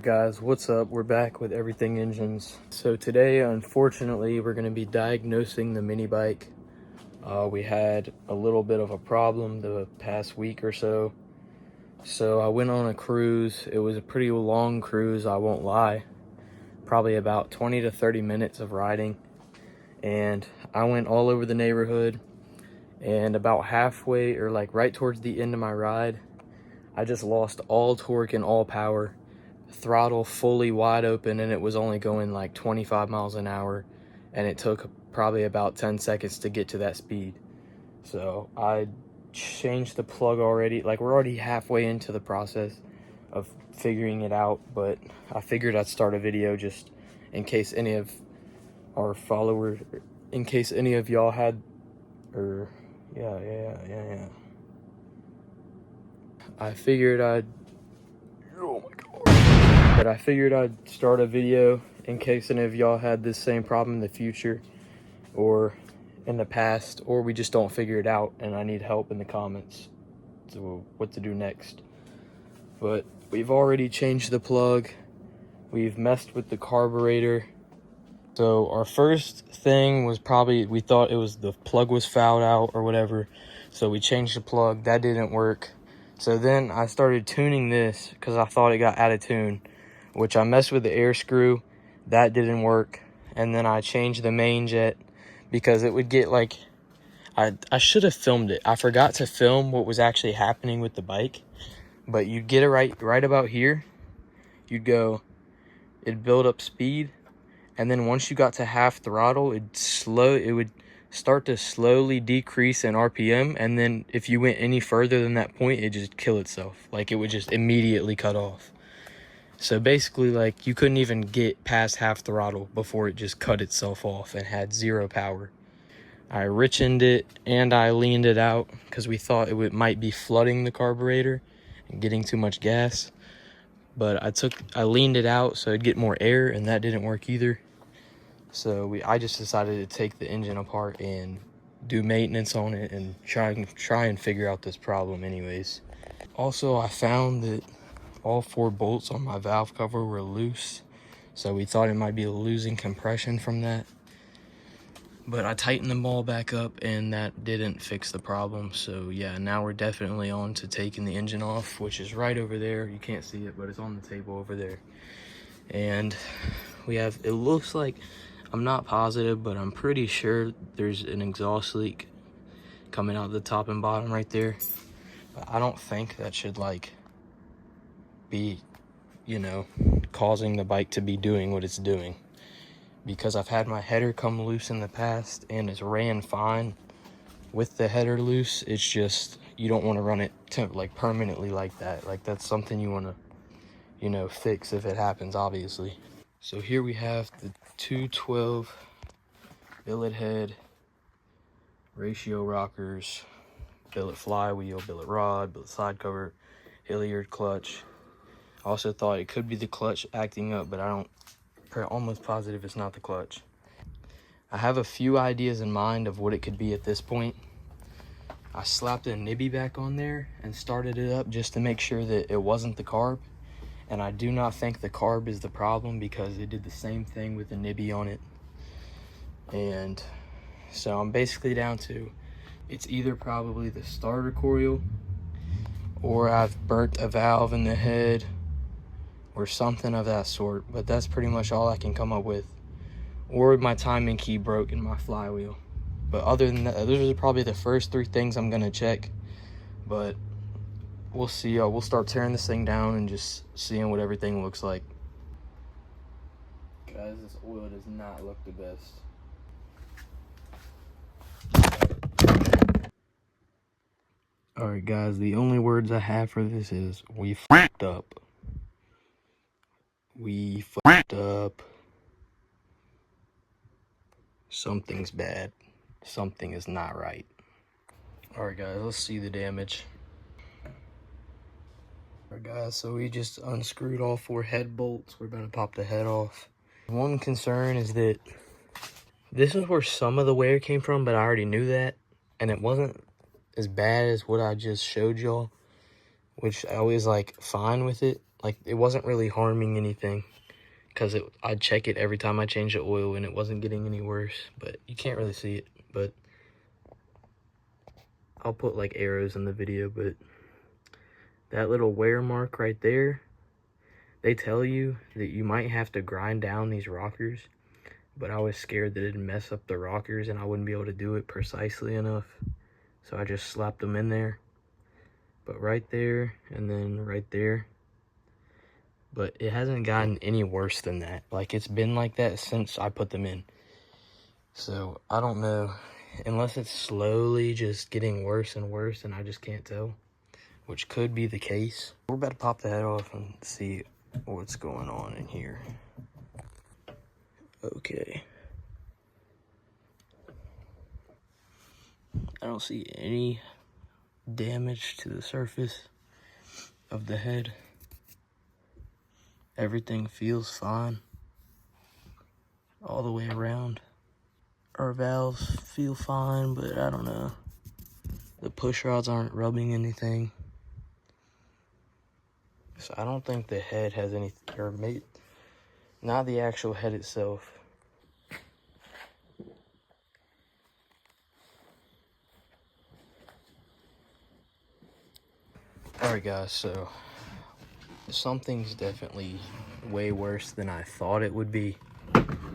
Guys, what's up? We're back with Everything Engines. So today, unfortunately, we're going to be diagnosing the mini bike. We had a little bit of a problem the past week or so. So I went on a cruise. It was a pretty long cruise, I won't lie. Probably about 20 to 30 minutes of riding. And I went all over the neighborhood. And about halfway, or like right towards the end of my ride, I just lost all torque and all power. Throttle fully wide open, and it was only going like 25 miles an hour, and it took probably about 10 seconds to get to that speed. So I changed the plug already. Like, we're already halfway into the process of figuring it out, but I figured I'd start a video just in case any of our followers, in case any of y'all had, or yeah. I figured I'd start a video in case any of y'all had this same problem in the future or in the past, or we just don't figure it out and I need help in the comments to what to do next. But we've already changed the plug. We've messed with the carburetor. So our first thing was probably, we thought it was the plug was fouled out or whatever. So we changed the plug. That didn't work. So then I started tuning this because I thought it got out of tune, which I messed with the air screw. That didn't work. And then I changed the main jet because it would get like, I should have filmed it. I forgot to film what was actually happening with the bike, but you'd get it right about here. You'd go, it'd build up speed. And then once you got to half throttle, it would start to slowly decrease in RPM. And then if you went any further than that point, it just kill itself. Like, it would just immediately cut off. So basically, like, you couldn't even get past half throttle before it just cut itself off and had zero power. I richened it and I leaned it out because we thought it might be flooding the carburetor and getting too much gas. But I leaned it out so it'd get more air, and that didn't work either. So I just decided to take the engine apart and do maintenance on it and try and figure out this problem anyways. Also, I found that all 4 bolts on my valve cover were loose, so we thought it might be losing compression from that. But I tightened them all back up and that didn't fix the problem. So yeah, now we're definitely on to taking the engine off, which is right over there. You can't see it, but it's on the table over there. And we have, it looks like, I'm not positive, but I'm pretty sure there's an exhaust leak coming out the top and bottom right there. But I don't think that should like be, causing the bike to be doing what it's doing. Because I've had my header come loose in the past and it's ran fine with the header loose. It's just, you don't want to run it permanently like that. Like, that's something you want to, fix if it happens, obviously. So here we have the 212 billet head, ratio rockers, billet flywheel, billet rod, billet side cover, Hilliard clutch. I also thought it could be the clutch acting up, but I'm almost positive it's not the clutch. I have a few ideas in mind of what it could be at this point. I slapped a nibby back on there and started it up just to make sure that it wasn't the carb. And I do not think the carb is the problem because it did the same thing with the nibby on it. And so I'm basically down to, it's either probably the starter coil, or I've burnt a valve in the head, or something of that sort. But that's pretty much all I can come up with. Or my timing key broke in my flywheel. But other than that, those are probably the first 3 things I'm gonna check. But we'll see. We'll start tearing this thing down and just seeing what everything looks like. Guys, this oil does not look the best. Alright guys, the only words I have for this is, we fucked up. We fucked up. Something's bad. Something is not right. Alright guys, let's see the damage. Alright guys, so we just unscrewed all 4 head bolts. We're about to pop the head off. One concern is that this is where some of the wear came from, but I already knew that. And it wasn't as bad as what I just showed y'all, which I was like fine with it. like, it wasn't really harming anything, because I'd check it every time I changed the oil and it wasn't getting any worse. But you can't really see it, but I'll put like arrows in the video. But that little wear mark right there, they tell you that you might have to grind down these rockers, but I was scared that it'd mess up the rockers and I wouldn't be able to do it precisely enough, so I just slapped them in there. But right there, and then right there. But it hasn't gotten any worse than that. Like, it's been like that since I put them in. So I don't know, unless it's slowly just getting worse and worse and I just can't tell, which could be the case. We're about to pop the head off and see what's going on in here. Okay. I don't see any damage to the surface of the head. Everything feels fine all the way around. Our valves feel fine, but I don't know. The push rods aren't rubbing anything. So I don't think the head has any, or maybe not the actual head itself. Alright guys, so something's definitely way worse than I thought it would be.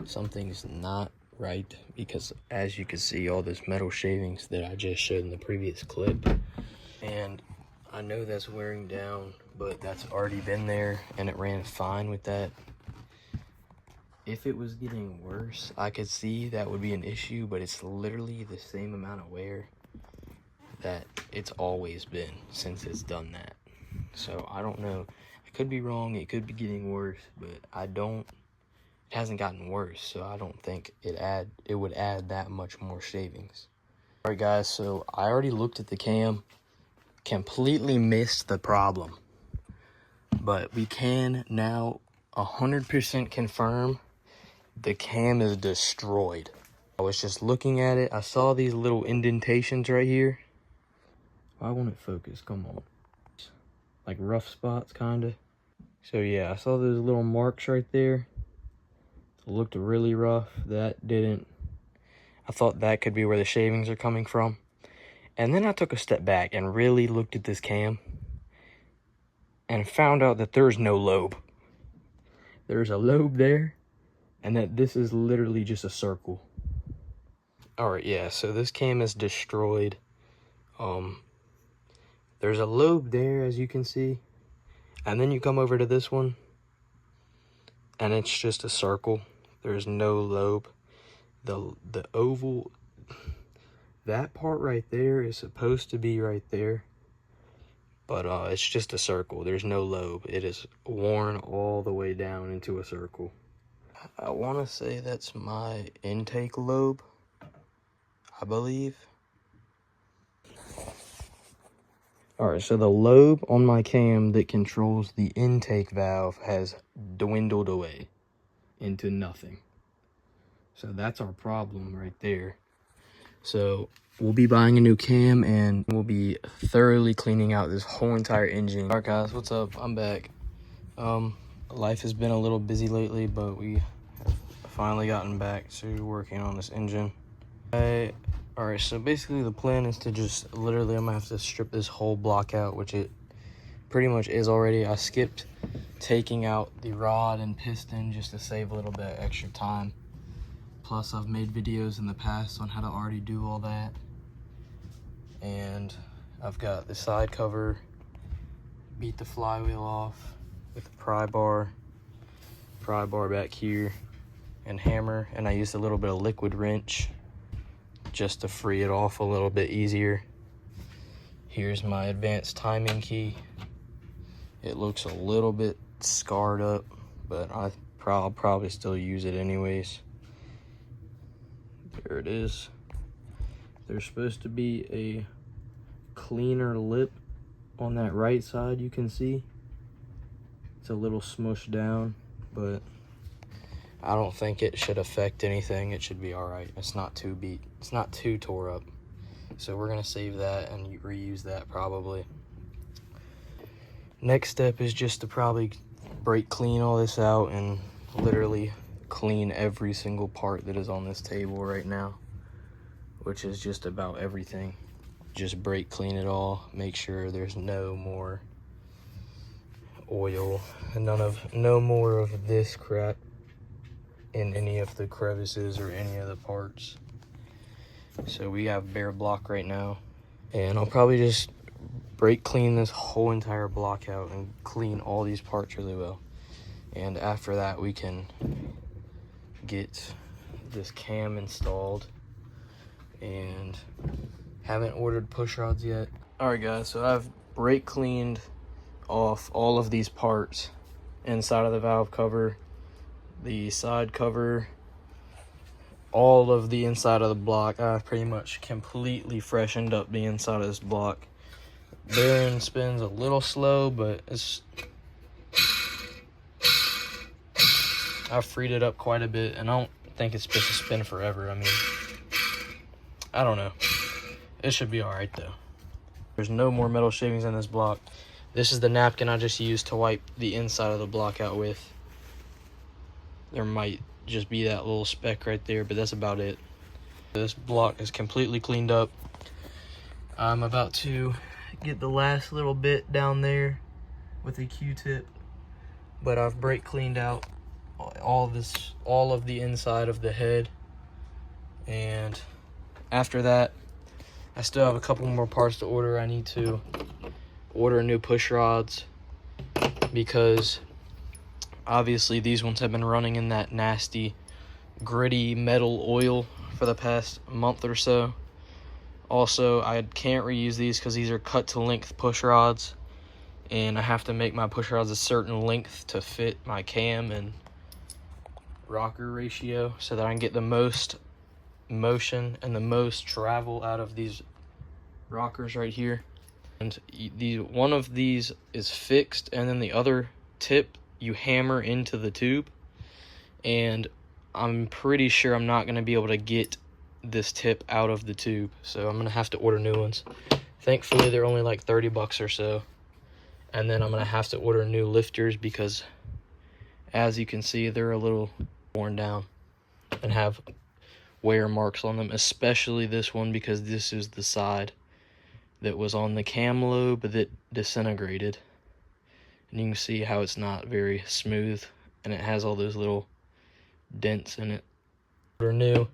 Something's not right, because as you can see, all those metal shavings that I just showed in the previous clip, and I know that's wearing down, but that's already been there and it ran fine with that. If it was getting worse, I could see that would be an issue, but it's literally the same amount of wear that it's always been since it's done that. So I don't know, I could be wrong, it could be getting worse, but it hasn't gotten worse, so I don't think it would add that much more shavings. Alright guys, so I already looked at the cam, completely missed the problem, but we can now 100% confirm the cam is destroyed. I was just looking at it, I saw these little indentations right here. Why won't it focus? Come on. Like rough spots, kinda. So yeah, I saw those little marks right there. It looked really rough. That didn't. I thought that could be where the shavings are coming from. And then I took a step back and really looked at this cam and found out that there's no lobe. There's a lobe there, and that this is literally just a circle. Alright, yeah, so this cam is destroyed. There's a lobe there, as you can see. And then you come over to this one, and it's just a circle. There's no lobe. The oval, that part right there is supposed to be right there, but it's just a circle. There's no lobe. It is worn all the way down into a circle. I want to say that's my intake lobe, I believe. Alright, so the lobe on my cam that controls the intake valve has dwindled away into nothing. So that's our problem right there. So we'll be buying a new cam and we'll be thoroughly cleaning out this whole entire engine. Alright guys, what's up? I'm back. Life has been a little busy lately, but we have finally gotten back to working on this engine. Alright, so basically the plan is to just literally, I'm gonna have to strip this whole block out, which it pretty much is already. I skipped taking out the rod and piston just to save a little bit of extra time. Plus, I've made videos in the past on how to already do all that. And I've got the side cover, beat the flywheel off with a pry bar back here, and hammer. And I used a little bit of liquid wrench just to free it off a little bit easier. Here's my advanced timing key. It looks a little bit scarred up, but I'll probably still use it anyways. There it is. There's supposed to be a cleaner lip on that right side, you can see. It's a little smushed down, but I don't think it should affect anything. It should be all right. It's not too beat. It's not too tore up. So we're gonna save that and reuse that probably. Next step is just to probably brake clean all this out and literally clean every single part that is on this table right now, which is just about everything. Just brake clean it all, make sure there's no more oil and no more of this crap in any of the crevices or any of the parts. So we have bare block right now, and I'll probably just brake clean this whole entire block out and clean all these parts really well. And after that, we can get this cam installed, and haven't ordered push rods yet. All right guys, so I've brake cleaned off all of these parts inside of the valve cover, the side cover, all of the inside of the block. I pretty much completely freshened up the inside of this block. Bearing spins a little slow, but I've freed it up quite a bit, and I don't think it's supposed to spin forever. I mean, I don't know. It should be all right though. There's no more metal shavings in this block. This is the napkin I just used to wipe the inside of the block out with. There might just be that little speck right there, but that's about it. This block is completely cleaned up. I'm about to get the last little bit down there with a Q-tip, but I've brake cleaned out all of the inside of the head, and after that I still have a couple more parts to order. I need to order new push rods because obviously these ones have been running in that nasty gritty metal oil for the past month or so. Also, I can't reuse these because these are cut to length push rods, and I have to make my push rods a certain length to fit my cam and rocker ratio so that I can get the most motion and the most travel out of these rockers right here. And one of these is fixed, and then the other tip you hammer into the tube, and I'm pretty sure I'm not going to be able to get this tip out of the tube, so I'm gonna have to order new ones. Thankfully they're only like 30 bucks or so, and then I'm gonna have to order new lifters because, as you can see, they're a little worn down and have wear marks on them, especially this one because this is the side that was on the cam lobe that disintegrated, and you can see how it's not very smooth and it has all those little dents in it. Order new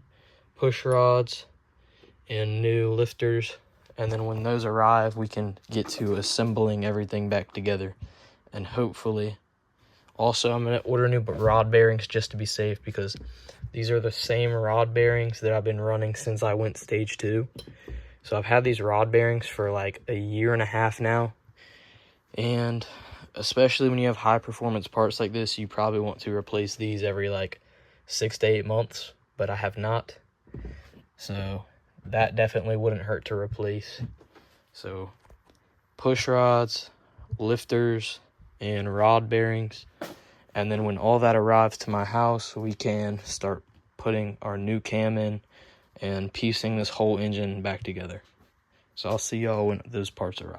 push rods and new lifters, and then when those arrive we can get to assembling everything back together. And hopefully also I'm going to order new rod bearings just to be safe, because these are the same rod bearings that I've been running since I went stage 2. So I've had these rod bearings for like a year and a half now, and especially when you have high performance parts like this, you probably want to replace these every like 6 to 8 months, but I have not. So that definitely wouldn't hurt to replace. So push rods, lifters, and rod bearings. And then when all that arrives to my house, we can start putting our new cam in and piecing this whole engine back together. So I'll see y'all when those parts arrive.